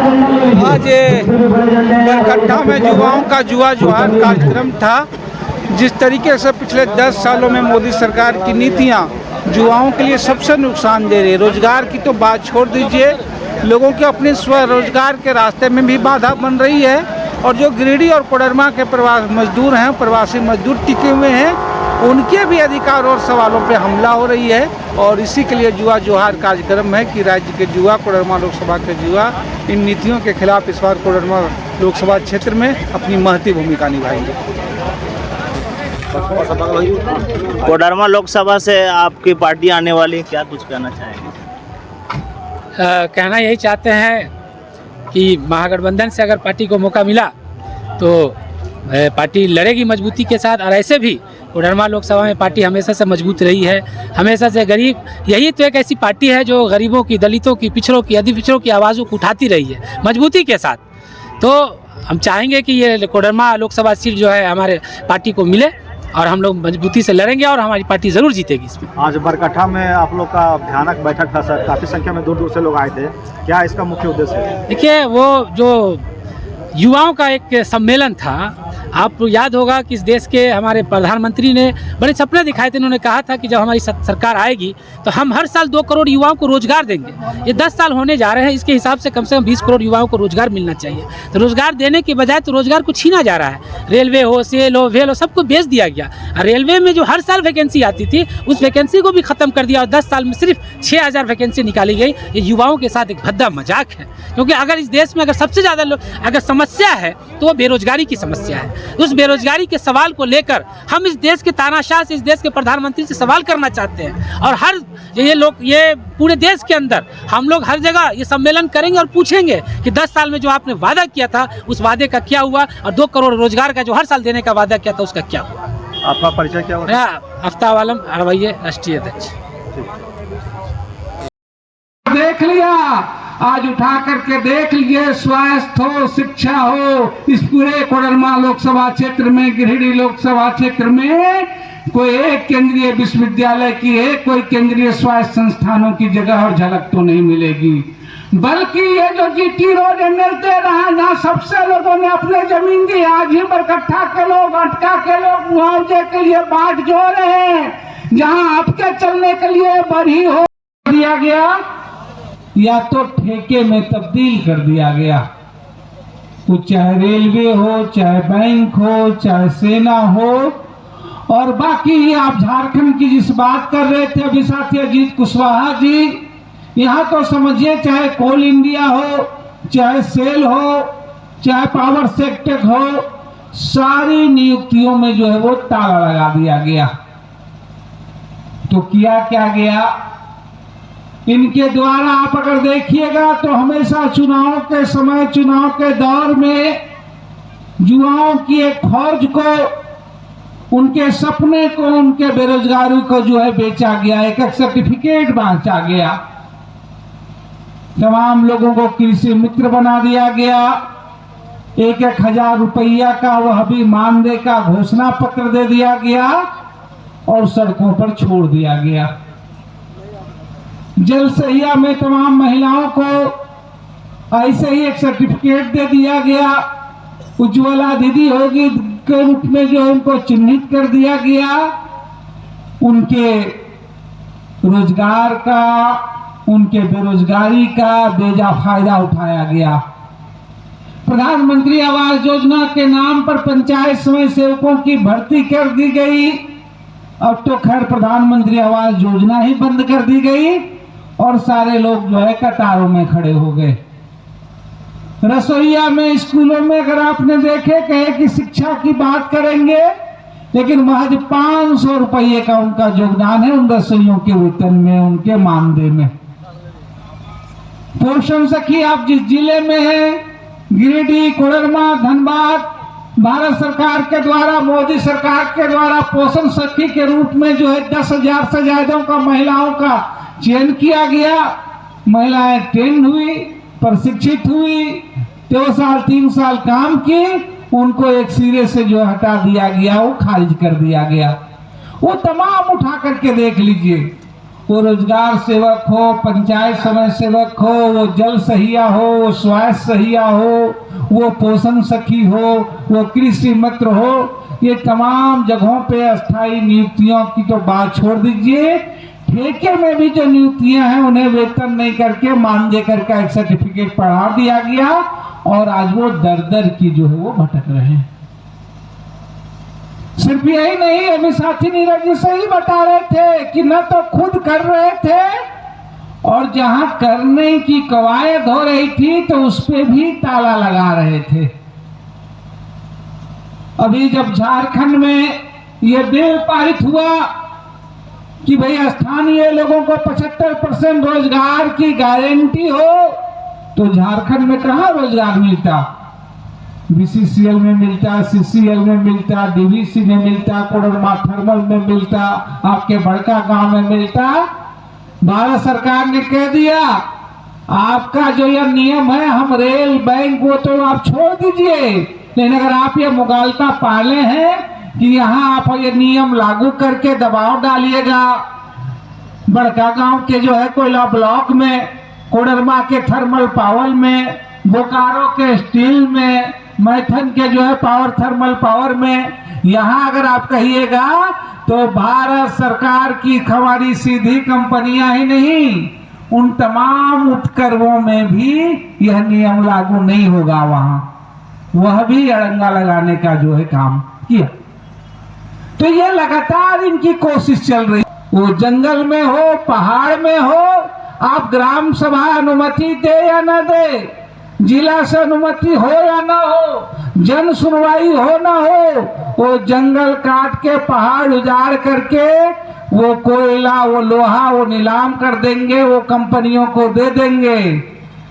आज बरकट्टा में युवाओं का जुआ जोहार कार्यक्रम था। जिस तरीके से पिछले 10 सालों में मोदी सरकार की नीतियां युवाओं के लिए सबसे नुकसान दे रही है। रोजगार की तो बात छोड़ दीजिए, लोगों के अपने स्वरोजगार के रास्ते में भी बाधा बन रही है। और जो गिरिडीह और कोडरमा के मजदूर हैं, प्रवासी मजदूर टिके हुए हैं, उनके भी अधिकार और सवालों पे हमला हो रही है। और इसी के लिए जुआ जोहार कार्यक्रम है कि राज्य के जुआ, कोडरमा लोकसभा के जुआ, इन नीतियों के खिलाफ इस बार कोडरमा लोकसभा क्षेत्र में अपनी महती भूमिका निभाएंगे। कोडरमा लोकसभा से आपकी पार्टी आने वाली, क्या कुछ कहना चाहेंगे? कहना यही चाहते हैं कि महागठबंधन से अगर पार्टी को मौका मिला तो पार्टी लड़ेगी मजबूती के साथ। और ऐसे भी कोडरमा लोकसभा में पार्टी हमेशा से मजबूत रही है, हमेशा से गरीब, यही तो एक ऐसी पार्टी है जो गरीबों की, दलितों की, पिछड़ों की, अति पिछड़ों की आवाज़ों को उठाती रही है मजबूती के साथ। तो हम चाहेंगे कि ये कोडरमा लोकसभा सीट जो है हमारे पार्टी को मिले और हम लोग मजबूती से लड़ेंगे और हमारी पार्टी ज़रूर जीतेगी इसमें। आज बरकट्टा में आप लोग का भयानक बैठक था सर, काफ़ी संख्या में दूर दूर से लोग आए थे, क्या इसका मुख्य उद्देश्य है? देखिए, वो जो युवाओं का एक सम्मेलन था, आपको याद होगा कि इस देश के हमारे प्रधानमंत्री ने बड़े सपने दिखाए थे। उन्होंने कहा था कि जब हमारी सरकार आएगी तो हम हर साल 2 करोड़ युवाओं को रोजगार देंगे। ये 10 साल होने जा रहे हैं, इसके हिसाब से कम 20 करोड़ युवाओं को रोजगार मिलना चाहिए। तो रोजगार देने के बजाय तो रोजगार को छीना जा रहा है। रेलवे हो, सेल हो, वेल हो, सबको बेच दिया गया। रेलवे में जो हर साल वैकेंसी आती थी, उस वैकेंसी को भी खत्म कर दिया और 10 साल में सिर्फ 6000 वैकेंसी निकाली गई। ये युवाओं के साथ एक भद्दा मजाक है, क्योंकि अगर इस देश में अगर सबसे ज़्यादा अगर समस्या है तो वो बेरोजगारी की समस्या है। उस बेरोजगारी के सवाल को लेकर हम इस देश के तानाशाह से, इस देश के प्रधानमंत्री से सवाल करना चाहते हैं। और हर ये पूरे देश के अंदर हम लोग हर जगह ये सम्मेलन करेंगे और पूछेंगे कि 10 साल में जो आपने वादा किया था उस वादे का क्या हुआ, और 2 करोड़ रोजगार का जो हर साल देने का वादा किया था उसका क्या हुआ। आपका परिचय क्या हुआ? आफ्ताब आलम, अरवैये, राष्ट्रीय अध्यक्ष। देख लिया, आज उठा करके देख लिए, स्वास्थ्य हो, शिक्षा हो, इस पूरे कोडरमा लोकसभा क्षेत्र में, गिरिडीह लोकसभा क्षेत्र में कोई एक केंद्रीय विश्वविद्यालय की है, कोई केंद्रीय स्वास्थ्य संस्थानों की जगह और झलक तो नहीं मिलेगी। बल्कि ये जो जीटी रोड मिलते रहा, जहाँ सबसे लोगों ने अपने जमीन दी, आज ही बरकट्टा के लोग, अटका के लोग मुआवजे के लिए बाट जोड़ रहे हैं। जहाँ आपके चलने के लिए बड़ी हो दिया गया या तो ठेके में तब्दील कर दिया गया। तो चाहे रेलवे हो, चाहे बैंक हो, चाहे सेना हो, और बाकी आप झारखंड की जिस बात कर रहे थे अभी साथी अजीत कुशवाहा जी, यहाँ तो समझिए चाहे कोल इंडिया हो, चाहे सेल हो, चाहे पावर सेक्टर हो, सारी नियुक्तियों में जो है वो ताला लगा दिया गया। तो किया क्या गया इनके द्वारा? आप अगर देखिएगा तो हमेशा चुनाव के समय, चुनाव के दौर में युवाओं की एक फौज को, उनके सपने को, उनके बेरोजगारी को जो है बेचा गया, एक सर्टिफिकेट बांटा गया। तमाम लोगों को कृषि मित्र बना दिया गया। 1-1 हजार रुपया का वह भी मानदेय का घोषणा पत्र दे दिया गया और सड़कों पर छोड़ दिया गया। जल सहिया में तमाम महिलाओं को ऐसे ही एक सर्टिफिकेट दे दिया गया। उज्ज्वला दीदी होगी के रूप में जो उनको चिन्हित कर दिया गया। उनके रोजगार का, उनके बेरोजगारी का बेजा फायदा उठाया गया। प्रधानमंत्री आवास योजना के नाम पर पंचायत स्वयं सेवकों की भर्ती कर दी गई। अब तो खैर प्रधानमंत्री आवास योजना ही बंद कर दी गई और सारे लोग जो है कतारों में खड़े हो गए। रसोईया में, स्कूलों में अगर आपने देखे, कहे कि शिक्षा की बात करेंगे, लेकिन महज 500 रुपये का उनका योगदान है उन रसोइयों के वेतन में, उनके मानदेय में। पोषण सखी आप जिस जिले में है, गिरिडीह, कोडरमा, धनबाद, भारत सरकार के द्वारा, मोदी सरकार के द्वारा पोषण सखी के रूप में जो है 10,000 से ज्यादा का महिलाओं का चयन किया गया। महिलाएं ट्रेन हुई, प्रशिक्षित हुई, 2 साल 3 साल काम किए, उनको एक सिरे से जो हटा दिया गया, वो खारिज कर दिया गया। वो तमाम उठा करके देख लीजिए। वो रोजगार सेवक हो, पंचायत समय सेवक हो, वो जल सहिया हो, वो स्वास्थ्य सहिया हो, वो पोषण सखी हो, वो कृषि मित्र हो, ये तमाम जगहों पे अस्थायी नियुक्तियों की तो बात छोड़ दीजिए, ठेके में भी जो नियुक्तियां हैं उन्हें वेतन नहीं करके मानदेकर का एक सर्टिफिकेट पढ़ा दिया गया और आज वो दर दर की जो है वो भटक रहे हैं। सिर्फ यही नहीं, अभी साथी नीरज जी से ही बता रहे थे कि न तो खुद कर रहे थे और जहां करने की कवायद हो रही थी तो उस पे भी ताला लगा रहे थे। अभी जब झारखंड में ये बिल पारित हुआ कि भाई स्थानीय लोगों को 75% रोजगार की गारंटी हो, तो झारखंड में कहां रोजगार मिलता? बीसीसीएल में मिलता, सीसीएल में मिलता, डीवीसी में मिलता, कोडरमा थर्मल में मिलता, आपके बड़का गांव में मिलता। भारत सरकार ने कह दिया आपका जो यह नियम है, हम रेल बैंक वो तो आप छोड़ दीजिए, लेकिन अगर आप ये मुगालता पाले हैं कि यहाँ आप ये नियम लागू करके दबाव डालिएगा, बड़का गांव के जो है कोयला ब्लॉक में, कोडरमा के थर्मल पावर में, बोकारो के स्टील में, मैथन के जो है पावर थर्मल पावर में, यहाँ अगर आप कहिएगा तो भारत सरकार की हमारी सीधी कंपनियां ही नहीं, उन तमाम उपक्रमों में भी यह नियम लागू नहीं होगा। वहां वह भी अड़ंगा लगाने का जो है काम किया। तो ये लगातार इनकी कोशिश चल रही, वो जंगल में हो, पहाड़ में हो, आप ग्राम सभा अनुमति दे या न दे, जिला से अनुमति हो या ना हो, जन सुनवाई हो ना हो, वो जंगल काट के पहाड़ उजाड़ करके वो कोयला, वो लोहा वो नीलाम कर देंगे, वो कंपनियों को दे देंगे,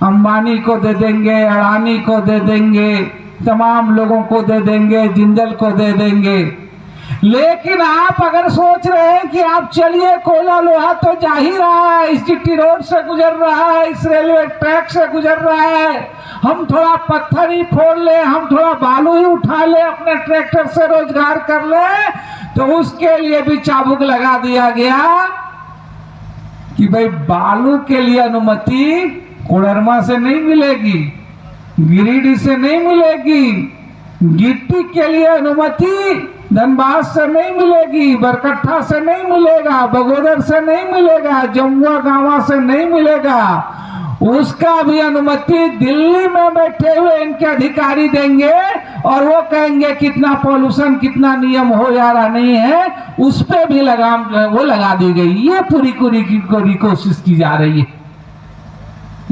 अंबानी को दे देंगे, अडानी को दे देंगे, तमाम लोगों को दे देंगे, जिंदल को दे देंगे। लेकिन आप अगर सोच रहे हैं कि आप चलिए, कोयला लोहा तो जा ही रहा है, इस जीटी रोड से गुजर रहा है, इस रेलवे ट्रैक से गुजर रहा है, हम थोड़ा पत्थर ही फोड़ ले, हम थोड़ा बालू ही उठा ले, अपने ट्रैक्टर से रोजगार कर ले, तो उसके लिए भी चाबुक लगा दिया गया कि भाई बालू के लिए अनुमति कोडरमा से नहीं मिलेगी, गिरिडीह से नहीं मिलेगी, गिट्टी के लिए अनुमति धनबाद से नहीं मिलेगी, बरकट्ठा से नहीं मिलेगा, बगोदर से नहीं मिलेगा, जमुआ गांवा से नहीं मिलेगा, उसका भी अनुमति दिल्ली में बैठे हुए इनके अधिकारी देंगे और वो कहेंगे कितना पॉल्यूशन, कितना नियम हो जा रहा नहीं है, उस पे भी लगाम वो लगा दी गई। ये पूरी की कोशिश की जा रही है,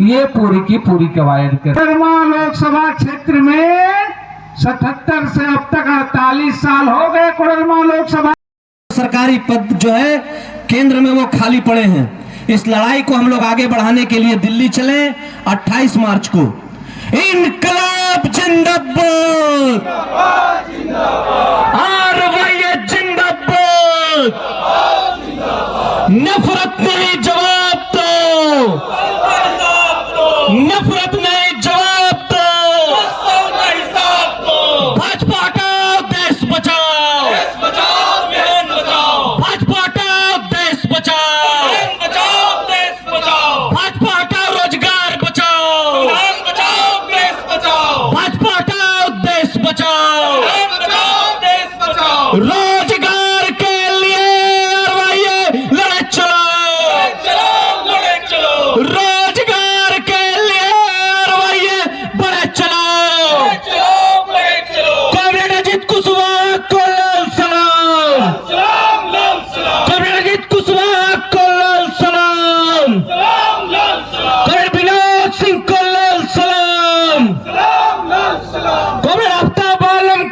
ये पूरी की पूरी कवायद कर। लोकसभा क्षेत्र में 77 से अब तक 48 साल हो गए कोडरमा लोकसभा। सरकारी पद जो है केंद्र में वो खाली पड़े हैं। इस लड़ाई को हम लोग आगे बढ़ाने के लिए दिल्ली चले 28 मार्च को। इनकलाब जिंदाबाद, आरवाई जिंदाबाद, नफरत नहीं जवाब दो, नफरत नहीं जवाब दो, भाजपा हटाओ देश बचाओ, भाजपा हटाओ देश बचाओ, भाजपा हटाओ रोजगार बचाओ, भाजपा हटाओ देश बचाओ, रोजगार के लिए आरवाई लड़े चलो, रोजगार के लिए आरवाई बढ़े चलो, कॉमरेड अजीत कुशवाहा को लाल सलाम, कॉमरेड अजीत कुशवाहा को लाल सलाम, कॉमरेड विनोद सिंह को लाल सलाम, कॉमरेड आफ्ताब आलम।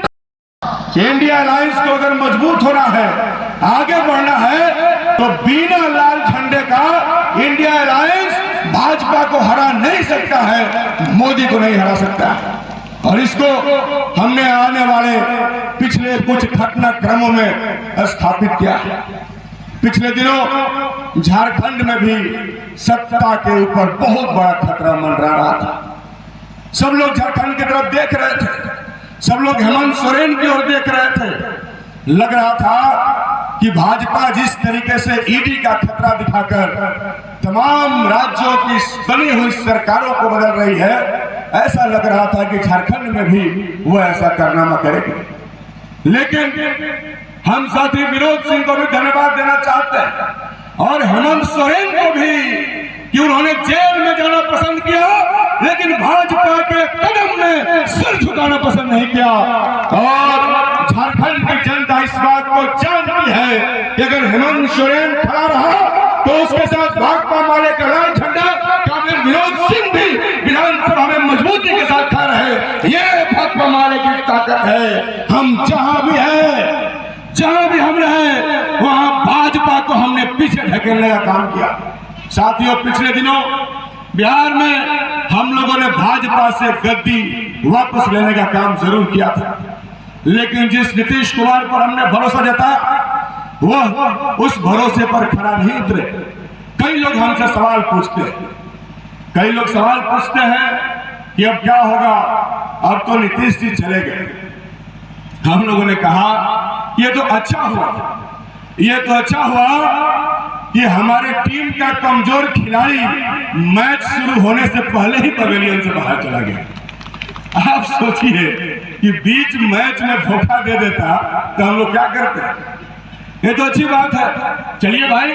इंडिया अलायंस को अगर मजबूत होना है, आगे बढ़ना है, तो बिना लाल झंडे का इंडिया अलायंस भाजपा को हरा नहीं सकता है, मोदी को नहीं हरा सकता। और इसको हमने आने वाले पिछले कुछ घटनाक्रमों में स्थापित किया। पिछले दिनों झारखंड में भी सत्ता के ऊपर बहुत बड़ा खतरा मंडरा रहा था। सब लोग झारखंड की तरफ देख रहे थे, सब लोग हेमंत सोरेन की ओर देख रहे थे। लग रहा था कि भाजपा जिस तरीके से ईडी का खतरा दिखाकर तमाम राज्यों की बनी हुई सरकारों को बदल रही है, ऐसा लग रहा था कि झारखंड में भी वो ऐसा कारनामा करेगी। लेकिन हम साथी विनोद सिंह को भी धन्यवाद देना चाहते हैं और हेमंत सोरेन को भी कि उन्होंने जेल में जाना पसंद किया, लेकिन भाजपा के कदम में सिर झुकाना पसंद नहीं किया। और झारखंड की जनता इस बात को जानती है कि अगर हेमंत सोरेन खड़ा रहा तो उसके साथ भाकपा माले का लाल झंडा काबिल विनोद सिंह भी विधानसभा में मजबूती के साथ खड़ा रहे। ये भाकपा माले की ताकत है। हम जहां भी हम रहे वहां भाजपा को हमने पीछे ढकेलने का काम किया। साथियों, पिछले दिनों बिहार में हम लोगों ने भाजपा से गद्दी वापस लेने का काम जरूर किया था, लेकिन जिस नीतीश कुमार पर हमने भरोसा जताया वह उस भरोसे पर खरा नहीं उतरे। कई लोग हमसे सवाल पूछते हैं कि अब क्या होगा, अब तो नीतीश जी चले गए। हम लोगों ने कहा ये तो अच्छा हुआ कि हमारे टीम का कमजोर खिलाड़ी मैच शुरू होने से पहले ही पवेलियन से बाहर चला गया। आप सोचिए कि बीच मैच में धोखा दे देता तो हम लोग क्या करते। ये तो अच्छी बात है, चलिए भाई,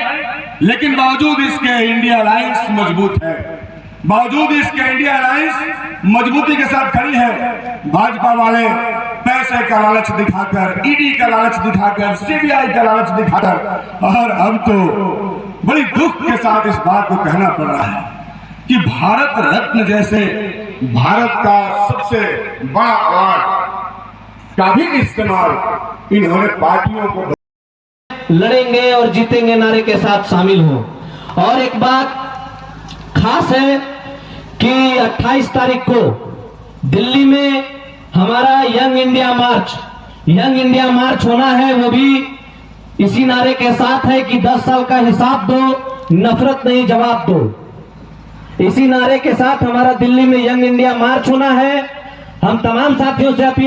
लेकिन बावजूद इसके इंडिया अलायंस मजबूत है, बावजूद इसके इंडिया अलायंस मजबूती के साथ खड़ी है। भाजपा वाले पैसे का लालच दिखाकर, ईडी का लालच दिखाकर, सीबीआई का लालच दिखाकर, और अब तो बड़ी दुख के साथ इस बात को कहना पड़ रहा है कि भारत रत्न जैसे भारत का सबसे बड़ा अवार्ड का भी इस्तेमाल इन्होंने पार्टियों को लड़ेंगे और जीतेंगे नारे के साथ शामिल हो। और एक बात खास है कि 28 तारीख को दिल्ली में हमारा यंग इंडिया मार्च होना है। वो भी इसी नारे के साथ है कि 10 साल का हिसाब दो, नफरत नहीं जवाब दो। इसी नारे के साथ हमारा दिल्ली में यंग इंडिया मार्च होना है। हम तमाम साथियों से अपील